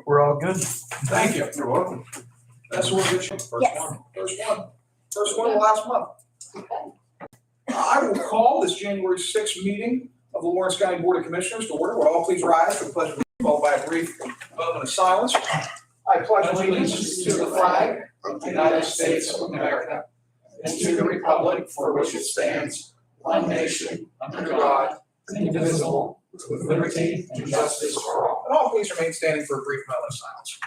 we're all good. Thank you. You're welcome. That's what we're good. Yes. First one of last month. I will call this January 6th meeting of the Lawrence County Board of Commissioners to order. Would all please rise for the pledge of allegiance, followed by a brief moment of silence. I pledge allegiance to the flag of the United States of America and to the republic for which it stands, one nation, under God, indivisible, with liberty and justice for all. And all please remain standing for a brief moment of silence.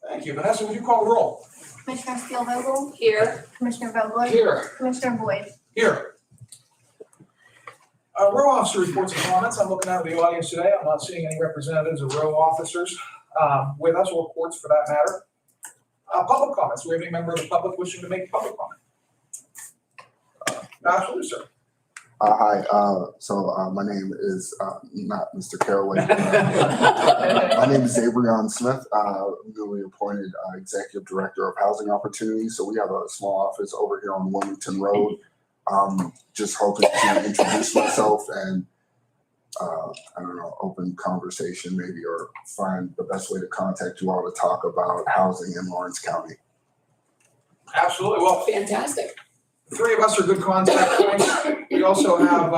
Thank you. Vanessa, would you call the roll? Commissioner Steelvogel, Here. Commissioner Vogler, Here. Commissioner Boyd. Here. Row officer reports and comments. I'm looking out at the audience today. I'm not seeing any representatives or row officers with us, or reports for that matter. Public comments. Do we have any member of the public wishing to make public comment? Absolutely, sir. Hi, my name is not Mr. Caraway. My name is Abrion Smith, newly appointed Executive Director of Housing Opportunities. So we have a small office over here on Wilmington Road. Just hoping to introduce myself and, open conversation maybe, or find the best way to contact you all to talk about housing in Lawrence County. Absolutely. Well, Fantastic. the three of us are good contact points. We also have,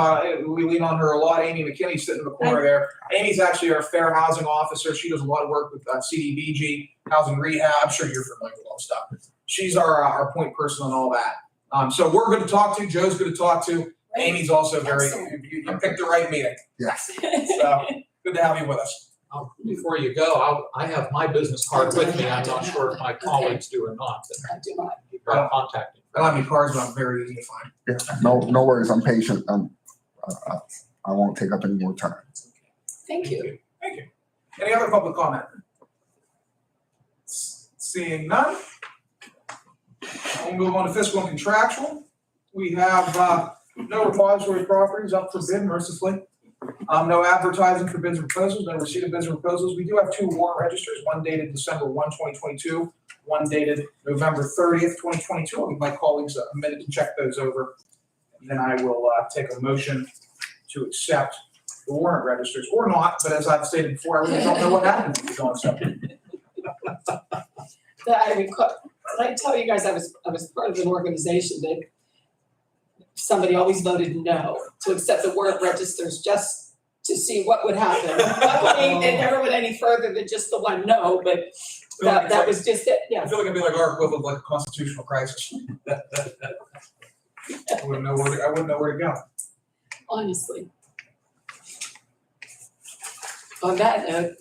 we lean on her a lot, Amy McKinney sitting in the corner there. Amy's actually our fair housing officer. She does a lot of work with CDBG, housing rehab. I'm sure you're familiar with all the stuff. She's our point person on all that. So we're good to talk to. Joe's good to talk to. Amy's also very, you picked the right meeting. Yes. So good to have you with us. Before you go, I have my business card with me. I'm not sure if my colleagues do or not. I do not. You can contact me. I don't have any cards, but I'm very easy to find. Yeah, no worries. I'm patient. I won't take up any more time. Thank you. Thank you. Any other public comment? Seeing none. We'll move on to fiscal and contractual. We have no repository properties up for bid mercifully. No advertising for bids and proposals, no receipt of bids and proposals. We do have two warrant registers, one dated December 1, 2022, one dated November 30th, 2022. I'll give my colleagues a minute to check those over. And then I will take a motion to accept the warrant registers, or not, but as I've stated before, I really don't know what happens if you don't accept them. I tell you guys, I was part of an organization that somebody always voted no to accept the warrant registers just to see what would happen. It never went any further than just the one no, but that was just it, I yeah. feel like it'd be like our equivalent of like a constitutional crisis. I wouldn't know where to go. Honestly. On that note,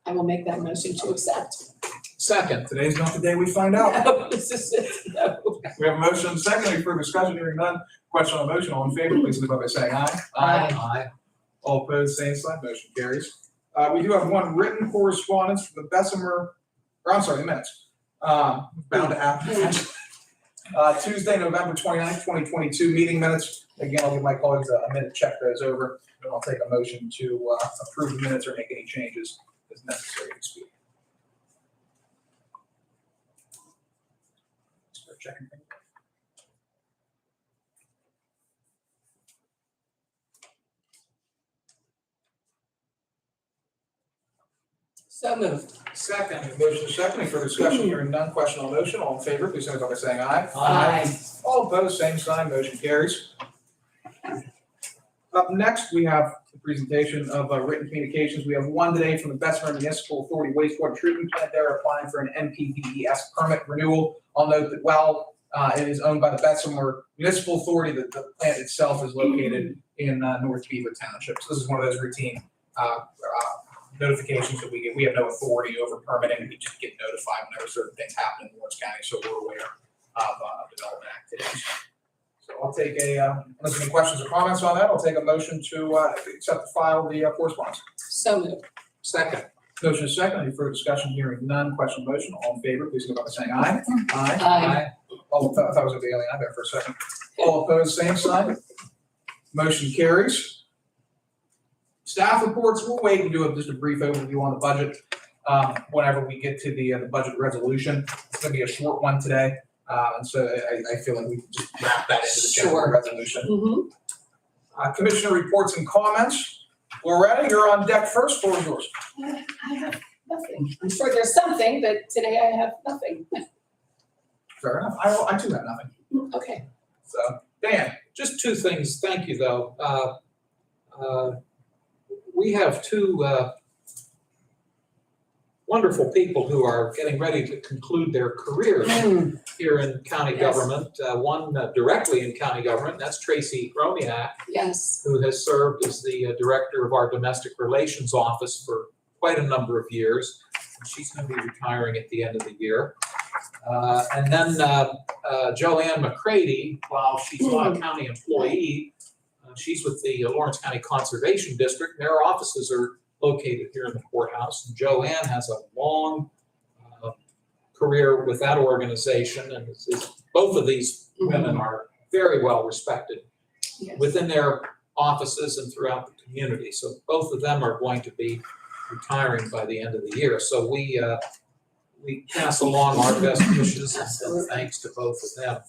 I will make that motion to accept. Second, today's not the day we find out. No, this is it, no. We have a motion and a second. Any further discussion? Hearing none. Question on the motion. All in favor, please signify by saying aye. Aye. All opposed, same sign. Motion carries. We do have one written correspondence from the Bessemer, the minutes. Bound to happen. Tuesday, November 29th, 2022, meeting minutes. Again, I'll give my colleagues a minute to check those over, and I'll take a motion to approve the minutes or make any changes as necessary to speak. Start checking. So moved. Second, motion is second. Any further discussion? Hearing none. Question on the motion. All in favor, please signify by saying aye. Aye. All opposed, same sign. Motion carries. Up next, we have the presentation of written communications. We have one today from the Bessemer Municipal Authority wastewater treatment plant. They're applying for an NPDES permit renewal. I'll note that while it is owned by the Bessemer Municipal Authority, the plant itself is located in North Beaver Township. So this is one of those routine notifications that we get. We have no authority over permitting. We just get notified whenever certain things happen in Lawrence County, so we're aware of development activities. So I'll take unless there's any questions or comments on that, I'll take a motion to accept the file the correspondence. So moved. Second. Motion is second. Any further discussion? Hearing none. Question on the motion. All in favor, please signify by saying aye. Aye. All opposed, I thought it was gonna be alien eye there for a second. All opposed, same sign. Motion carries. Staff reports, we'll wait and do just a brief overview on the budget whenever we get to the budget resolution. It's gonna be a short one today, and so I feel like we can just wrap that into the general Sure. resolution. Mm-hmm. Commissioner reports and comments. Loretta, you're on deck first, floor is yours. I have nothing. I'm sure there's something, but today I have nothing. Fair enough. I too have nothing. Okay. So, Dan, Just two things, thank you, though. We have two wonderful people who are getting ready to conclude their careers here in county Yes. government. One directly in county government, that's Tracy Romiak, Yes. who has served as the director of our domestic relations office for quite a number of years. She's going to be retiring at the end of the year. And then Joanne McCready, while she's not a county employee, she's with the Lawrence County Conservation District. Their offices are located here in the courthouse. And Joanne has a long career with that organization, and both of these women are very well respected Yes. within their offices and throughout the community. So both of them are going to be retiring by the end of the year. So we pass along our best wishes and thanks to both of them.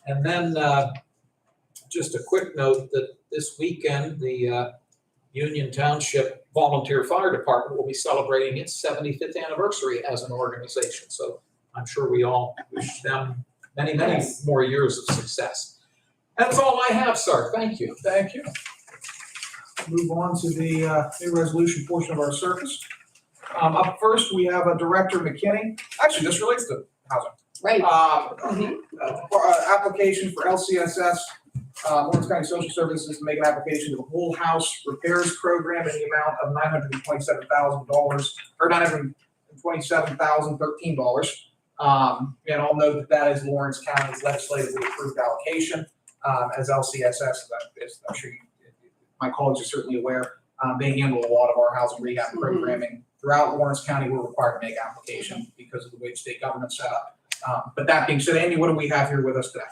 And then just a quick note that this weekend, the Union Township Volunteer Fire Department will be celebrating its 75th anniversary as an organization. So I'm sure we all wish them many, many Yes. more years of success. That's all I have, sir. Thank you. thank you. Move on to the new resolution portion of our circus. Up first, we have Director McKinney. Actually, this relates to housing. Right. Application for LCSS, Lawrence County Social Services to make an application to the whole house repairs program in the amount of $927,000, or $927,013. And I'll note that is Lawrence County's legislatively approved allocation, as LCSS, as I'm sure my colleagues are certainly aware, they handle a lot of our housing rehab programming throughout Lawrence County. We're required to make application because of the way state government's set up. But that being said, Amy, what do we have here with us today?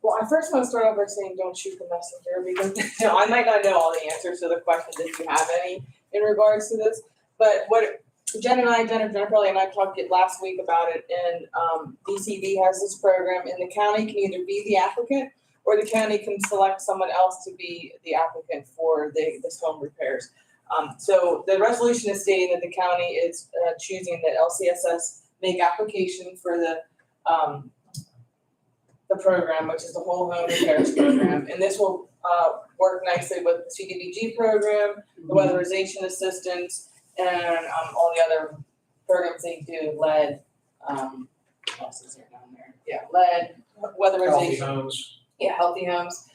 Well, I first want to start off by saying don't shoot the messenger because I might not know all the answers to the questions if you have any in regards to this. But what Jennifer Pelly and I talked last week about it, and DCV has this program, and the county can either be the applicant or the county can select someone else to be the applicant for this home repairs. So the resolution is stating that the county is choosing that LCSS make application for the program, which is the whole home repairs program. And this will work nicely with the CDBG program, the weatherization assistance, and all the other programs they do, lead, what else is there down there? Yeah, lead, Healthy weatherization. homes. Yeah, healthy homes.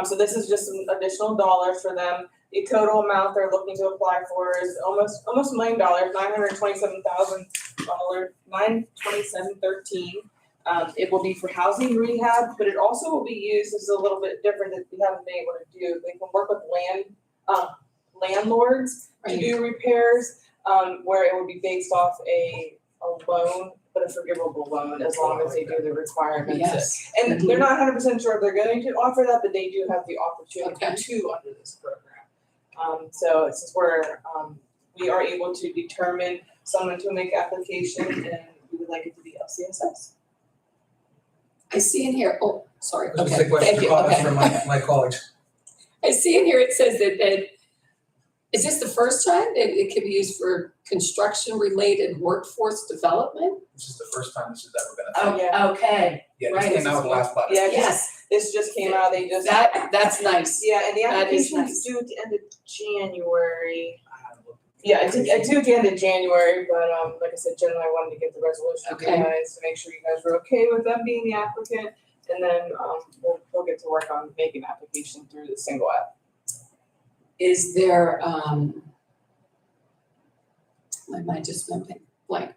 So this is just some additional dollars for them. The total amount they're looking to apply for is almost $1 million, $927,13. It will be for housing rehab, but it also will be used, this is a little bit different that we haven't been able to do. They can work with landlords to do repairs, where it would be based off a loan, but a forgivable loan, as long as they do the requirements. Yes. And they're not 100% sure if they're going to offer that, but they do have the opportunity Okay. to under this program. So this is where we are able to determine someone to make application, and we would like it to be LCSS. I see in here, oh, sorry, Just okay, a question, thank you, comments okay. from my colleagues. I see in here it says that, is this the first time that it can be used for construction-related workforce development? This is the first time this has ever been. Oh, yeah. Okay, Yeah, right. this came out with the last budget. Yeah, yes, this just came out, they just. that's nice. Yeah, and the that is application is nice. due at the end of January. I haven't looked. Yeah, it's due at the end of January, but like I said, Jen and I wanted to get the resolution to you Okay. guys to make sure you guys were okay with them being the applicant. And then we'll get to work on making application through the single app. Is there, my mind just went blank,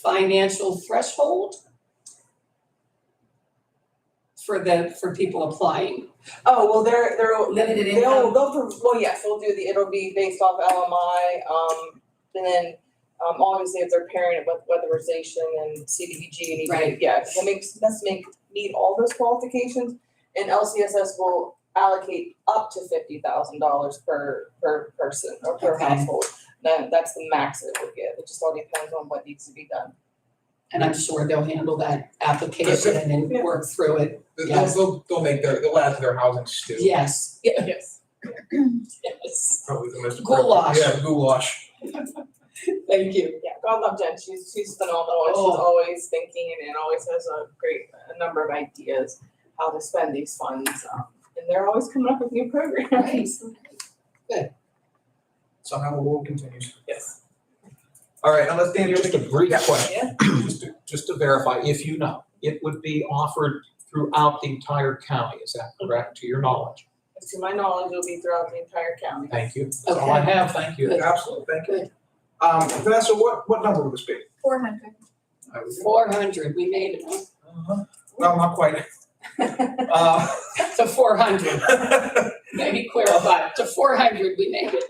financial threshold for people applying? Oh, well, Limited yes, we'll do it'll be based off LMI, and then, obviously if they're pairing it with weatherization and CDBG and Right. yeah, meet all those qualifications. And LCSS will allocate up to $50,000 per person or per Okay. household. That's the max it would give, it just all depends on what needs to be done. And I'm sure they'll handle that application and then Yeah. work through it. They'll Yes. they'll make they'll add to their housing stew. Yes, Yes. yes. Yes, Probably the most. Goulash. Yeah, goulash. thank you. Yeah, God love Jen, she's phenomenal, and she's Oh. always thinking and always has a number of ideas how to spend these funds, and they're always coming up with new programs. Somehow the world continues. Yes. All right, now let's stand here. Just a brief Yeah. question, just to verify, if you know, it would be offered throughout the entire county, is that correct, to your knowledge? To my knowledge, it'll be throughout the entire county. Thank you, that's all I have, thank you. Absolutely, thank you. Vanessa, what number would this be? 400. 400, we made it, huh? No, not quite. To 400, maybe clarify, to 400, we made it.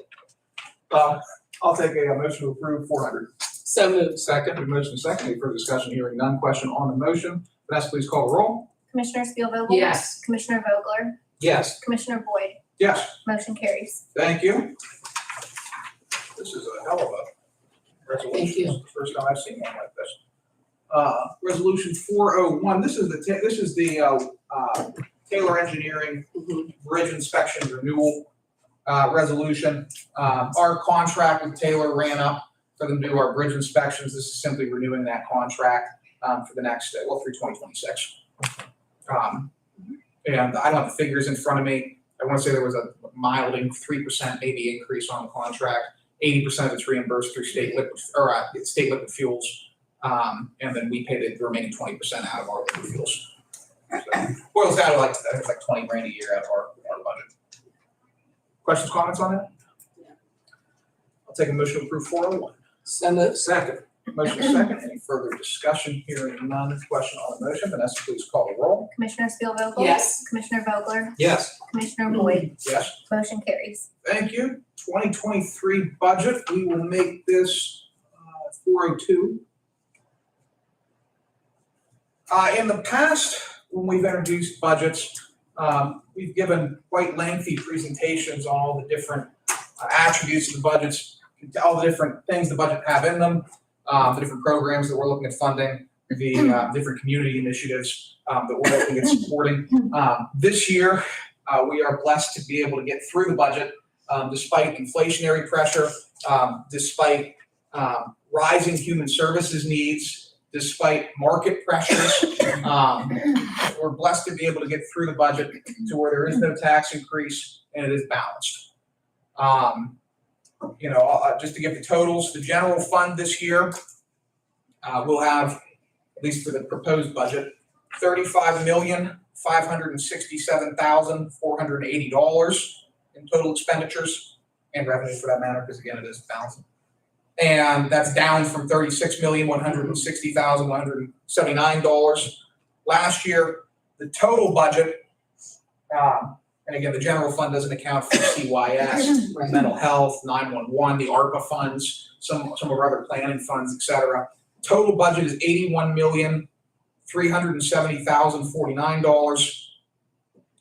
I'll take a motion to approve 400. So moved. Second, a motion second, any further discussion, hearing none, question on the motion. Vanessa, please call the roll. Commissioner Spielvogel? Yes. Commissioner Vogler? Yes, Commissioner Boyd? Yes, Motion carries. thank you. This is a hell of a resolution. Thank you. This is the first time I've seen one like this. Resolution 401, this is the Taylor Engineering Mhm. Bridge Inspection Renewal resolution. Our contract with Taylor ran up for them to do our bridge inspections. This is simply renewing that contract for the next, through 2026. And I don't have the figures in front of me. I want to say there was a mild 3% maybe increase on the contract. 80% of it's reimbursed through state liquid fuels. And then we pay the remaining 20% out of our liquid fuels. So, boils down to like 20 grand a year out of our budget. Questions, comments on that? I'll take a motion to approve 401. So moved. Second. Motion is second. Any further discussion? Hearing none. Question on the motion. Vanessa, please call the roll. Commissioner Spielvogel? Yes. Commissioner Vogler? yes, Commissioner Boyd? Yes. Motion carries. Thank you. 2023 budget. We will make this 402. In the past, when we've introduced budgets, we've given quite lengthy presentations on all the different attributes of the budgets, all the different things the budget have in them, the different programs that we're looking at funding, the different community initiatives that we're looking at supporting. This year, we are blessed to be able to get through the budget despite inflationary pressure, despite rising human services needs, despite market pressures. We're blessed to be able to get through the budget to where there is no tax increase and it is balanced. Just to give the totals, the general fund this year will have, at least for the proposed budget, $35,567,480 in total expenditures and revenue for that matter, because again, it is balanced. And that's down from $36,160,179 last year. The total budget, and again, the general fund doesn't account for CYS, mental health, 911, the ARPA funds, some of our other planning funds, et cetera. Total budget is $81,370,049,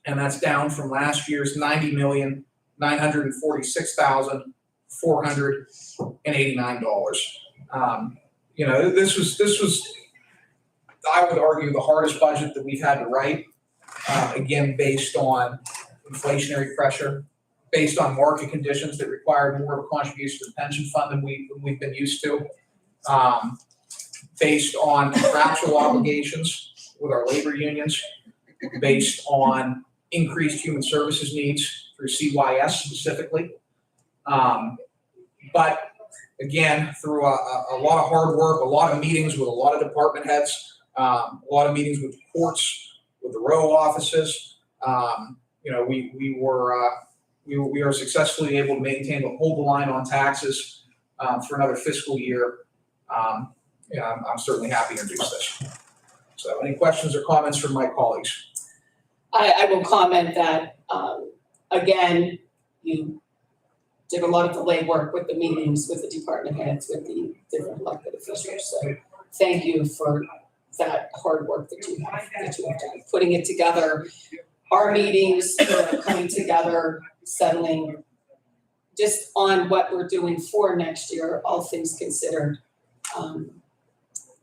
and that's down from last year's $90,946,489. This was, I would argue, the hardest budget that we've had to write. Again, based on inflationary pressure, based on market conditions that required more of a contribution to the pension fund than we've been used to, based on contractual obligations with our labor unions, based on increased human services needs through CYS specifically. But again, through a lot of hard work, a lot of meetings with a lot of department heads, a lot of meetings with the courts, with the row offices, we are successfully able to hold the line on taxes for another fiscal year. I'm certainly happy to introduce this. So, any questions or comments from my colleagues? I will comment that, again, you did a lot of the legwork with the meetings, with the department heads, with the different elected officials. So thank you for that hard work that you have done, putting it together. Our meetings, coming together, settling just on what we're doing for next year, all things considered.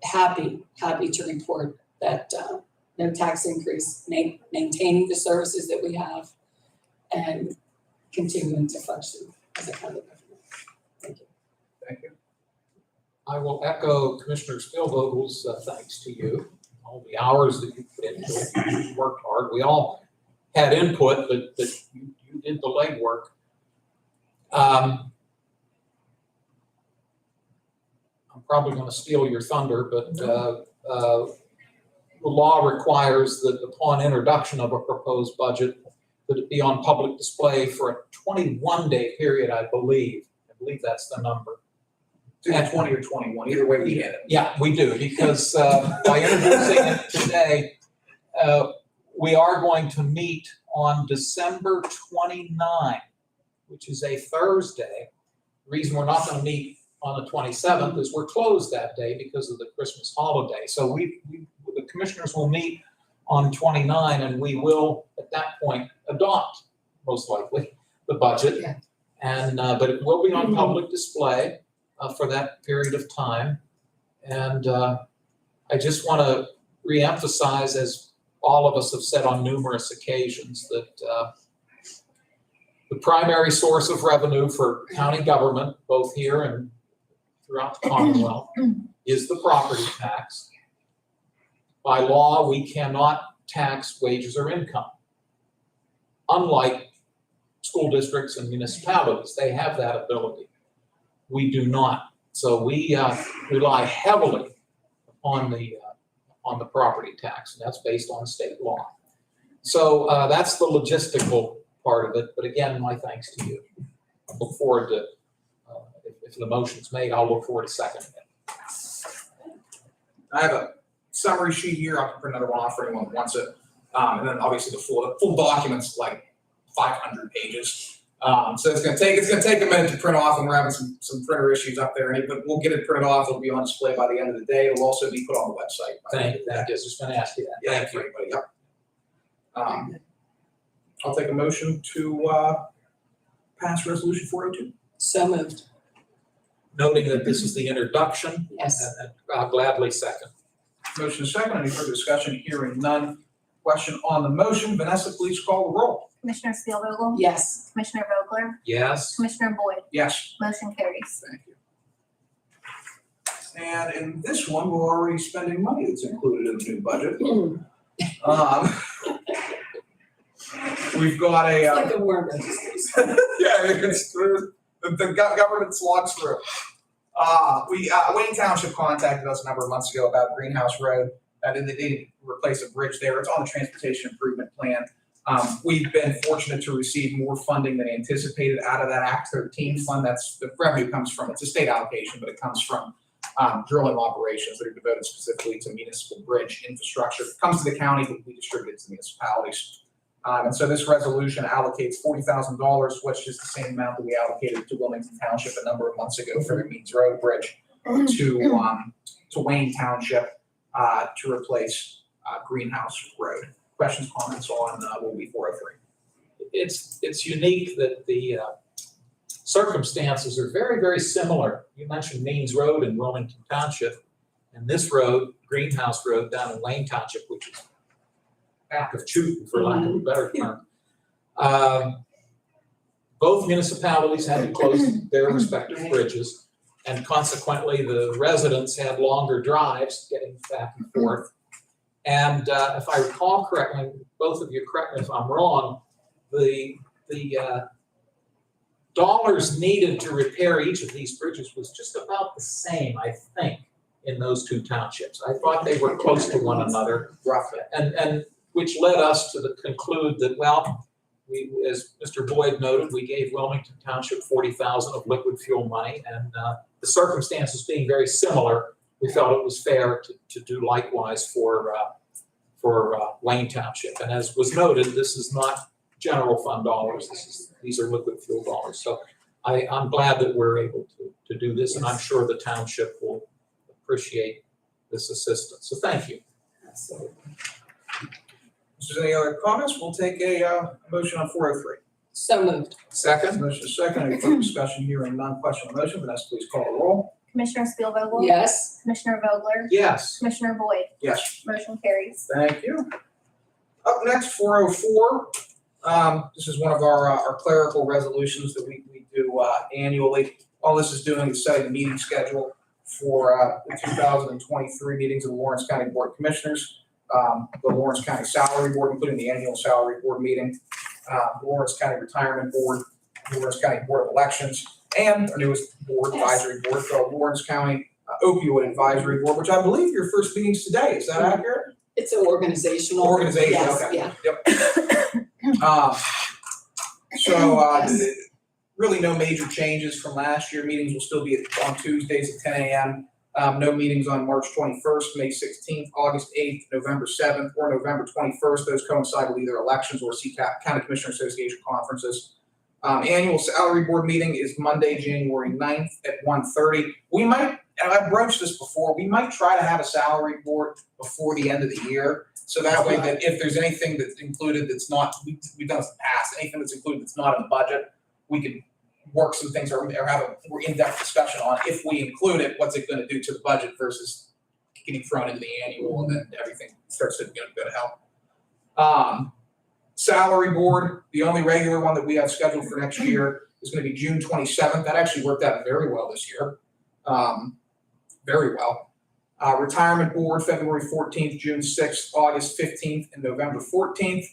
Happy to report that no tax increase, maintaining the services that we have and continuing to function. as a kind of government. Thank you. Thank you. I will echo Commissioner Spielvogel's thanks to you, all the hours that you put into it. You worked hard. We all had input, but you did the legwork. I'm probably going to steal your thunder, but the law requires that upon introduction of a proposed budget, that it be on public display for a 21-day period, I believe. I believe that's the number. It's either 20 or 21, either way we get it. Yeah, we do, because by introducing it today, we are going to meet on December 29, which is a Thursday. The reason we're not going to meet on the 27th is we're closed that day because of the Christmas holiday. So the commissioners will meet on 29, and we will, at that point, adopt, most likely, the budget. Yeah. And but it will be on public display for that period of time. And I just want to reemphasize, as all of us have said on numerous occasions, that the primary source of revenue for county government, both here and throughout the Commonwealth, is the property tax. By law, we cannot tax wages or income. Unlike school districts and municipalities, they have that ability. We do not. So we rely heavily on the property tax, and that's based on state law. So that's the logistical part of it. But again, my thanks to you. I look forward to, if the motion's made, I'll look forward to seconding it. I have a summary sheet here. I can print another one off for anyone who wants it. And then obviously the full document's like 500 pages. So it's gonna take a minute to print off, and we're having some printer issues up there. But we'll get it printed off. It'll be on display by the end of the day. It'll also be put on the website. Thank you. I was just going to ask you that. Yeah, Thank for you. everybody. Yep. I'll take a motion to pass resolution 402. So moved. Noting that this is the introduction, Yes. and I'll gladly second. Motion is second. Any further discussion? Hearing none. Question on the motion. Vanessa, please call the roll. Commissioner Spielvogel? Yes. Commissioner Vogler? Yes. Commissioner Boyd? Yes. Motion carries. Thank you. And in this one, we're already spending money that's included in the new budget. We've got a. It's like a warrant registry. Yeah, it's through, the government slogs through. Wayne Township contacted us a number of months ago about Greenhouse Road, and they need to replace a bridge there. It's on the transportation improvement plan. We've been fortunate to receive more funding than anticipated out of that Act 13 fund. That's the revenue comes from, it's a state allocation, but it comes from drilling operations that are devoted specifically to municipal bridge infrastructure. It comes to the county, but we distribute it to municipalities. And so this resolution allocates $40,000, which is the same amount that we allocated to Wilmington Township a number of months ago for the Means Road Bridge to Wayne Township to replace Greenhouse Road. Questions, comments on will be 403. It's unique that the circumstances are very, very similar. You mentioned Means Road in Wilmington Township, and this road, Greenhouse Road, down in Wayne Township, which is back of Chewton, for lack of a better term. Both municipalities had to close their respective bridges, and consequently, the residents had longer drives getting back and forth. And if I recall correctly, both of you correct me if I'm wrong, the dollars needed to repair each of these bridges was just about the same, I think, in those two townships. I thought they were close to one another. Roughly. And which led us to conclude that, well, we, as Mr. Boyd noted, we gave Wilmington Township $40,000 of liquid fuel money, and the circumstances being very similar, we felt it was fair to do likewise for Wayne Township. And as was noted, this is not general fund dollars. These are liquid fuel dollars. So I'm glad that we're able to do this, and I'm sure the township will appreciate this assistance. So thank you. If there's any other comments, we'll take a motion on 403. So moved. Second? Motion is second. Any further discussion? Hearing none. Question on the motion. Vanessa, please call the roll. Commissioner Spielvogel? Yes. Commissioner Vogler? Yes. Commissioner Boyd? Yes. Motion carries. Thank you. Up next, 404. This is one of our clerical resolutions that we do do annually. All this is doing is setting the meeting schedule for the 2023 meetings of the Lawrence County Board of Commissioners, the Lawrence County Salary Board, including the annual salary board meeting, the Lawrence County Retirement Board, the Lawrence County Board of Elections, and our newest board, advisory board, the Lawrence County Opioid Advisory Board, which I believe your first meeting's today. Is that accurate? It's an organizational. Organization, Yes, okay. yeah. Really no major changes from last year. Meetings will still be on Tuesdays at 10 a.m. No meetings on March 21st, May 16th, August 8th, November 7th, or November 21st. Those coincide with either elections or CCAP, County Commissioner Association conferences. Annual salary board meeting is Monday, January 9th at 1:30. We might, and I've broached this before, we might try to have a salary board before the end of the year. So that way that if there's anything that's included that's not, we've done this in the past, anything that's included that's not in the budget, we can work some things or have a more in-depth discussion on if we include it, what's it gonna do to the budget versus getting thrown into the annual and then everything starts to go to hell. Salary board, the only regular one that we have scheduled for next year is gonna be June 27th. That actually worked out very well this year. Very well. Retirement board, February 14th, June 6th, August 15th, and November 14th.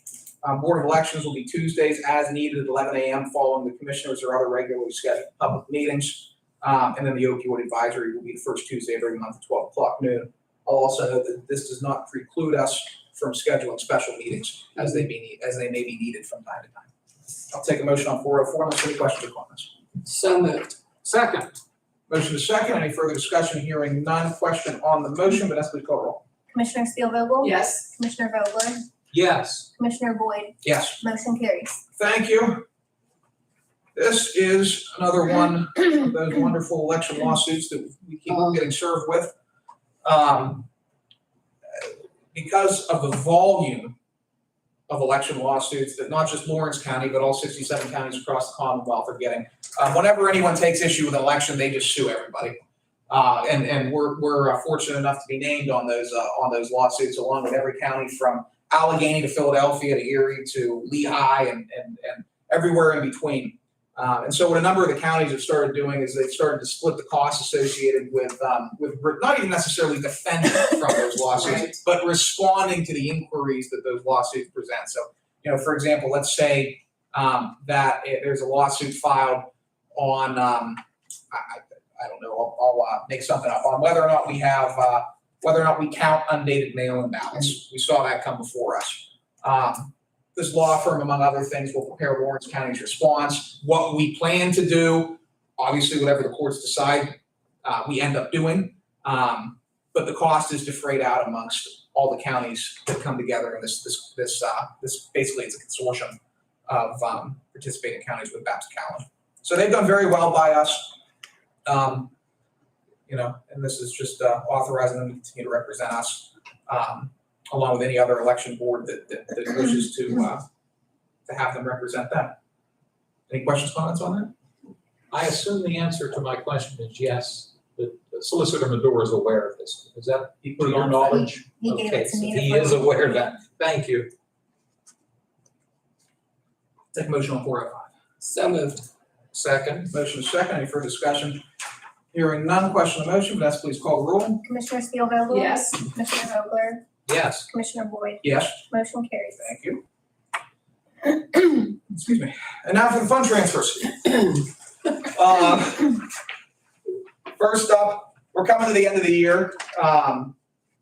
Board of elections will be Tuesdays as needed at 11 a.m. following the commissioners or other regularly scheduled public meetings. And then the opioid advisory will be the first Tuesday of every month at 12 o'clock noon. I'll also note that this does not preclude us from scheduling special meetings as they may be needed from time to time. I'll take a motion on 404 unless any questions or comments. So moved. Second. Motion is second. Any further discussion? Hearing none. Question on the motion. Vanessa, please call roll. Commissioner Steelvogel? Yes. Commissioner Vogler? Yes. Commissioner Boyd? Yes. Motion carries. Thank you. This is another one of those wonderful election lawsuits that we keep getting served with. Because of the volume of election lawsuits that not just Lawrence County, but all 67 counties across the Commonwealth are getting. Whenever anyone takes issue with an election, they just sue everybody. And we're fortunate enough to be named on those lawsuits, along with every county from Allegheny to Philadelphia to Erie to Lehigh and everywhere in between. And so what a number of the counties have started doing is they've started to split the costs associated with not even necessarily defending from those lawsuits, but responding to the inquiries that those lawsuits present. So, for example, let's say that there's a lawsuit filed on, I don't know, I'll make something up, on whether or not we count undated mail-in ballots. We saw that come before us. This law firm, among other things, will prepare Lawrence County's response. What we plan to do, obviously, whatever the courts decide, we end up doing. But the cost is defrayed out amongst all the counties that come together in this basically it's a consortium of participating counties with BAPS Callan. So they've done very well by us. And this is just authorizing them to continue to represent us. Along with any other election board that wishes to have them represent them. Any questions, comments on that? I assume the answer to my question is yes, but Solicitor Madore is aware of this. Is that to your knowledge? He gave it to me. Okay, so he is aware of that. Thank you. Take a motion on 405. So moved. Second. Motion is second. Any further discussion? Hearing none. Question on the motion. Vanessa, please call the roll. Commissioner Steelvogel? Yes. Commissioner Vogler? Yes. Commissioner Boyd? Yes. Motion carries. Thank you. Excuse me. And now for the fund transfers. First up, we're coming to the end of the year.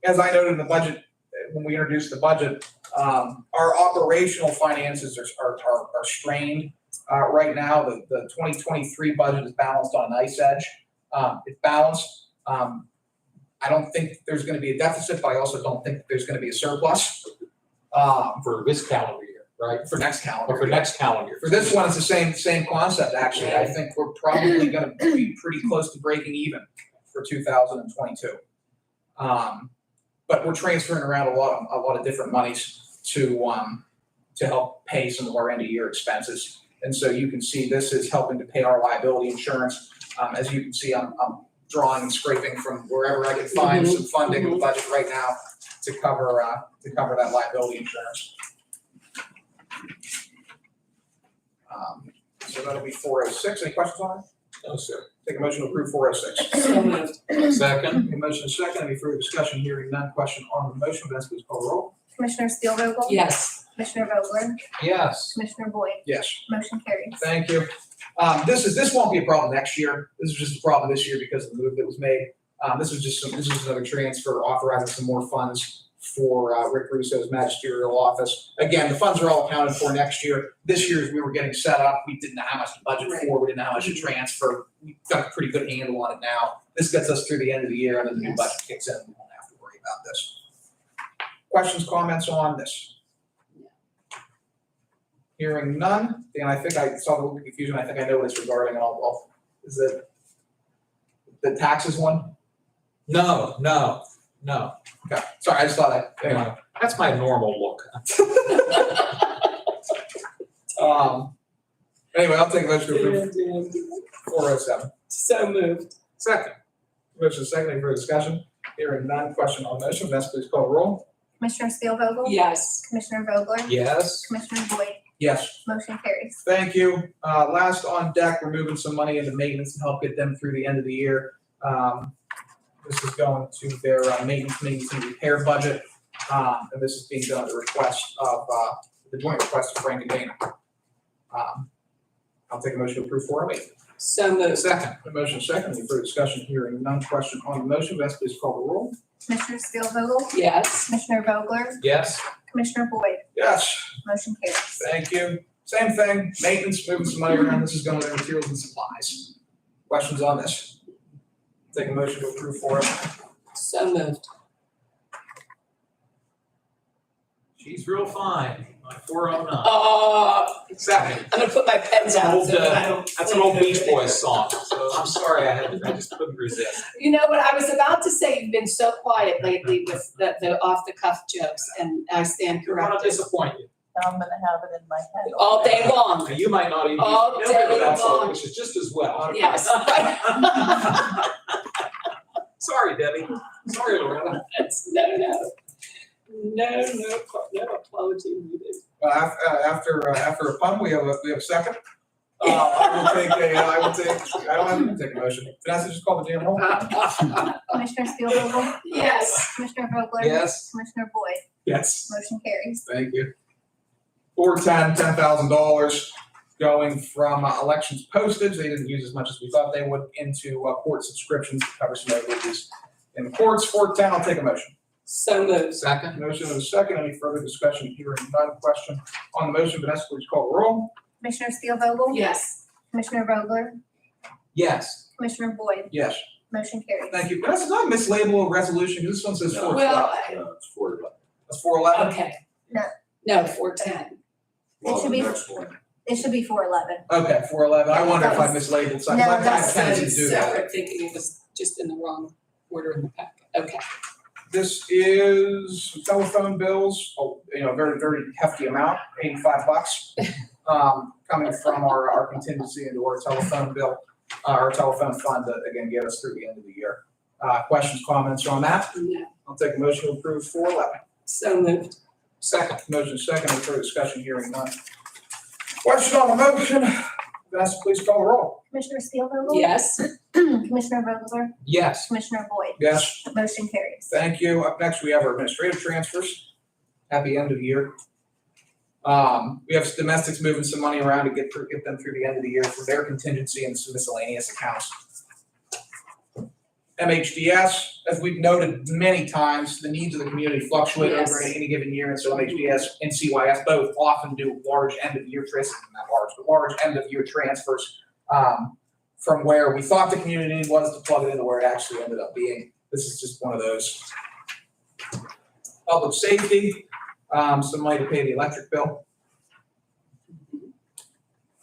As I noted in the budget, when we introduced the budget, our operational finances are strained right now. The 2023 budget is balanced on a nice edge. It's balanced. I don't think there's going to be a deficit, but I also don't think there's going to be a surplus For this calendar year, right? for next calendar. Or for next calendar year. For this one, it's the same concept, actually. I think we're probably gonna be pretty close to breaking even for 2022. But we're transferring around a lot of different monies to help pay some of our end of year expenses. And so you can see this is helping to pay our liability insurance. As you can see, I'm drawing and scraping from wherever I can find some funding in the budget right now to cover that liability insurance. So that'll be 406. Any questions on it? No, sir. Take a motion to approve 406. So moved. Second? A motion is second. Any further discussion? Hearing none. Question on the motion. Vanessa, please call the roll. Commissioner Steelvogel? Yes. Commissioner Vogler? Yes. Commissioner Boyd? Yes. Motion carries. Thank you. This won't be a problem next year. This is just a problem this year because of the move that was made. This is another transfer authorizing some more funds for Rick Russo's magisterial office. Again, the funds are all accounted for next year. This year, as we were getting set up, we didn't know how much to budget for, we didn't know how much to transfer. We've got a pretty good handle on it now. This gets us through the end of the year, and then the new Yes. budget kicks in, we won't have to worry about this. Questions, comments on this? Hearing none, Dan, I think I saw the little confusion, I think I know what it's regarding, and is it the taxes one? No. Okay, sorry, I just thought anyway. That's my normal look. Anyway, I'll take a motion to approve 407. So moved. Second? Motion is second, any further discussion? Hearing none, question on the motion, Vanessa, please call the roll. Commissioner Steelvogel? Yes. Commissioner Vogler? Yes. Commissioner Boyd? Yes. Motion carries. Thank you. Last on deck, we're moving some money into maintenance to help get them through the end of the year. This is going to their maintenance and repair budget. And this is being done at the request of, the joint request of Frank and Dana. I'll take a motion to approve 408. So moved. Second? A motion second, any further discussion, hearing none, question on the motion, Vanessa, please call the roll. Commissioner Steelvogel? Yes. Commissioner Vogler? Yes. Commissioner Boyd? Yes. Motion carries. Thank you. Same thing, maintenance, moving some money around, this is going to their materials and supplies. Questions on this? Take a motion to approve 408. So moved. She's real fine, my 409. Second. I'm gonna put my pens out. Old, so that I don't- That's an old Beach Boys song, so I'm sorry, I just couldn't resist. You know what, I was about to say, you've been so quiet lately with the off-the-cuff jokes, and I stand You're gonna corrected. disappoint you. I'm gonna have it in my head. All day long. Now, you might not even All be familiar with day that song, long. which is just as well. Yes. Sorry, Debbie. Sorry, Loretta. No apology needed. After a pun, we have a second. I don't have to take a motion. Vanessa, just call the damn roll. Commissioner Steelvogel? Yes. Commissioner Vogler? Yes. Commissioner Boyd? Yes. Motion carries. Thank you. 410, $10,000 going from elections postage, they didn't use as much as we thought they would, into court subscriptions to cover some overages in the courts. 410, I'll take a motion. So moved. Second? Motion and a second, any further discussion, hearing none, question on the motion, Vanessa, please call the roll. Commissioner Steelvogel? Yes. Commissioner Vogler? Yes. Commissioner Boyd? Yes. Motion carries. Thank you. Vanessa, did I mislabel a resolution? This one says 412. Well, It's 411. That's 411? okay. No. No, 410. It should be, it should be 411. Okay, 411. I wonder if I That mislabeled something. No, I kind of that's- tend to That's do that. separate, thinking it was just in the wrong order in the packet. Okay. This is telephone bills, very, very hefty amount, $85. Coming from our contingency into our telephone bill, our telephone fund to, again, get us through the end of the year. Questions, comments on that? No. I'll take a motion to approve 411. So moved. Second. Motion second, any further discussion, hearing none. Question on the motion, Vanessa, please call the roll. Commissioner Steelvogel? Yes. Commissioner Vogler? Yes. Commissioner Boyd? Yes. Motion carries. Thank you. Up next, we have our administrative transfers. Happy end of the year. We have domestics moving some money around to get them through the end of the year for their contingency and some miscellaneous accounts. MHDS, as we've noted many times, the needs of the community fluctuate Yes. over any given year, and so MHDS and CYS both often do large end of year transfers, not large, but large end of year transfers from where we thought the community need was to plug it into where it actually ended up being. This is just one of those. Public safety, some money to pay the electric bill.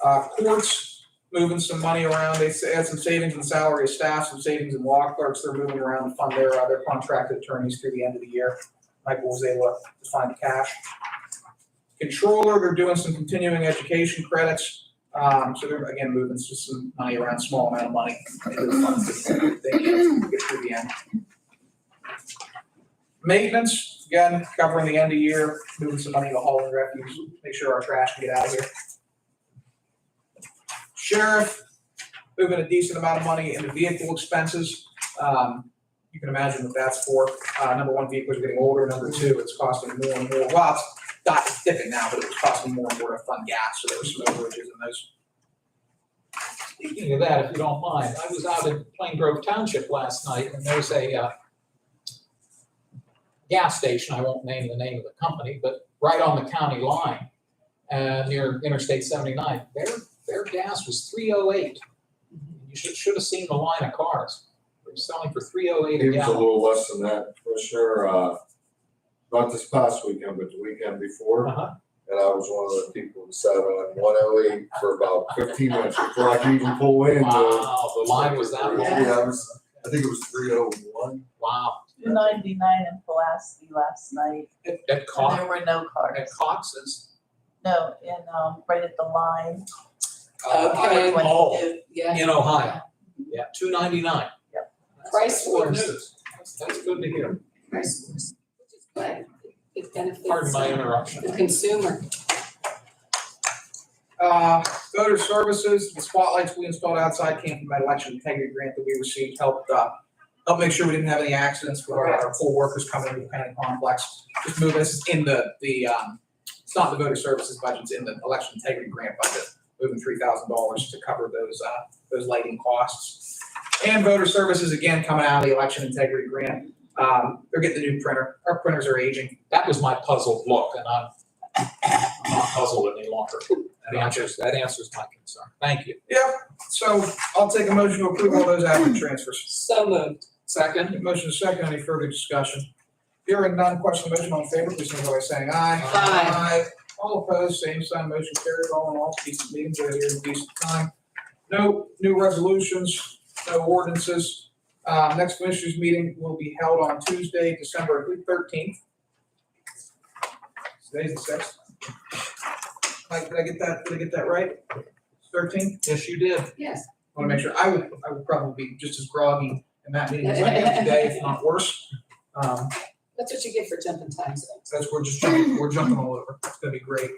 Courts, moving some money around, they had some savings in salary of staff, some savings in law clerks, they're moving around to fund their contracted attorneys through the end of the year. Michael was able to find the cash. Controller, they're doing some continuing education credits, so they're again moving just some money around, small amount of money into the funds that they need to get through the end. Maintenance, again, covering the end of year, moving some money to haul and refuse, make sure our trash can get out of here. Sheriff, moving a decent amount of money into vehicle expenses. You can imagine what that's for. Number one, vehicles are getting older. Number two, it's costing more and more. Well, it's dipping now, but it was costing more and more to fund gas, so there was some overages in those. Speaking of that, if you don't mind, I was out in Plain Grove Township last night, and there's a gas station, I won't name the name of the company, but right on the county line, near Interstate 79, their gas was $3.08. You should have seen the line of cars. They were selling for $3.08 a It was a gallon. little less than that, for sure, not this past weekend, but the weekend before. Uh-huh. And I was one of the people who sat on 108 for about 15 minutes before I could even pull in. Wow, the line was that long? Yeah, I think it was 301. Wow. 299 in Pulaski last night, At and Cox, there were no at cars. Cox's. No, in, right at the line. Okay. Oh, Yeah, in Ohio. Yeah, $2.99. Yep. Price Good wars. news. That's good to hear. price wars, which is good. It benefits Pardon my interruption. the consumer. Voter services, the spotlights we installed outside came from that election integrity grant that we received, helped make sure we didn't have any accidents with our poll workers coming into the Pennant Complex. Just moving, this is in it's not the voter services budget, it's in the election integrity grant budget, moving $3,000 to cover those lighting costs. And voter services, again, coming out of the election integrity grant. They're getting the new printer. Our printers are aging. That was my puzzled look, and I'm not puzzled any longer. That answers my concern. Thank you. So I'll take a motion to approve all those admin transfers. So moved. Second? Motion is second. Any further discussion? Hearing none, question on the motion, all in favor, please signify by saying aye. Aye. All opposed, same sign, motion carried. All in all, decent meetings, we're here in decent time. No new resolutions, no ordinances. Next commissioners meeting will be held on Tuesday, December 13th. Today's the 6th. Did I get that right? 13th? Yes, you did. Yes. I want to make sure, I would probably be just as groggy in that meeting as I am today, if not worse. That's what you get for jumping time zones. That's, we're jumping all over. It's gonna be great.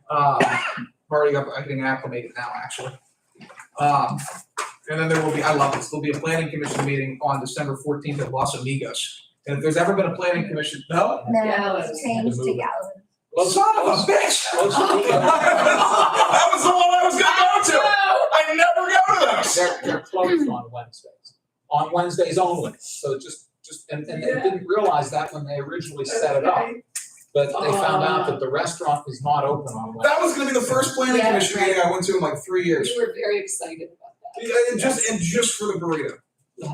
I'm already getting acclimated now, actually. And then there will be, I love this, there'll be a planning commission meeting on December 14th at Los Amigos. And if there's ever been a planning commission, no? No, Gallows. it's changed to Gallows. Son of a bitch! Los Amigos. That was the one I was gonna go to. I never go to those. They're closed on Wednesdays, on Wednesdays only. So and they didn't realize that when they originally set it up. But they found out that the restaurant is not open on Wednesdays. That was gonna be the first planning Yeah. commission meeting I went to in like 3 years. We were very excited about that. Yeah, and just for the burrito. Well,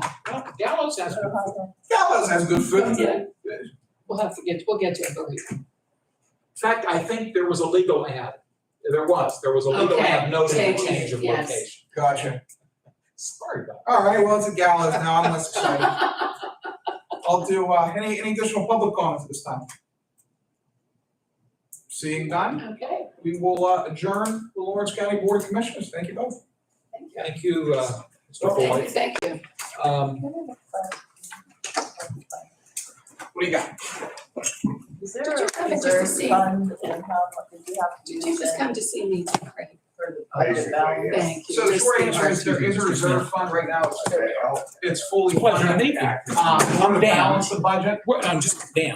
Gallows has good food. Gallows has good food. Yeah. We'll get to a burrito. In fact, I think there was a legal ad. There was a legal Okay. ad noting a Change, change of yes. location. Gotcha. Sorry about All right, well, it's a Gallows now, I'm less excited. I'll do, any additional public comments at this time? Seeing none, Okay, we will adjourn the Lawrence County Board of Commissioners. Thank you both. thank you. that. Thank you, Mr. Boyd. Thank you. What do you got? Is there Did you a come in just to reserve see? fund and how much did you have to Did use you just in come to see me, Craig? for the Basically, balance? yeah. Thank you. So the short answer is there is a reserve fund right now. It's fully Pleasure to funded. meet you. To balance the budget. Well, I'm just, Dan.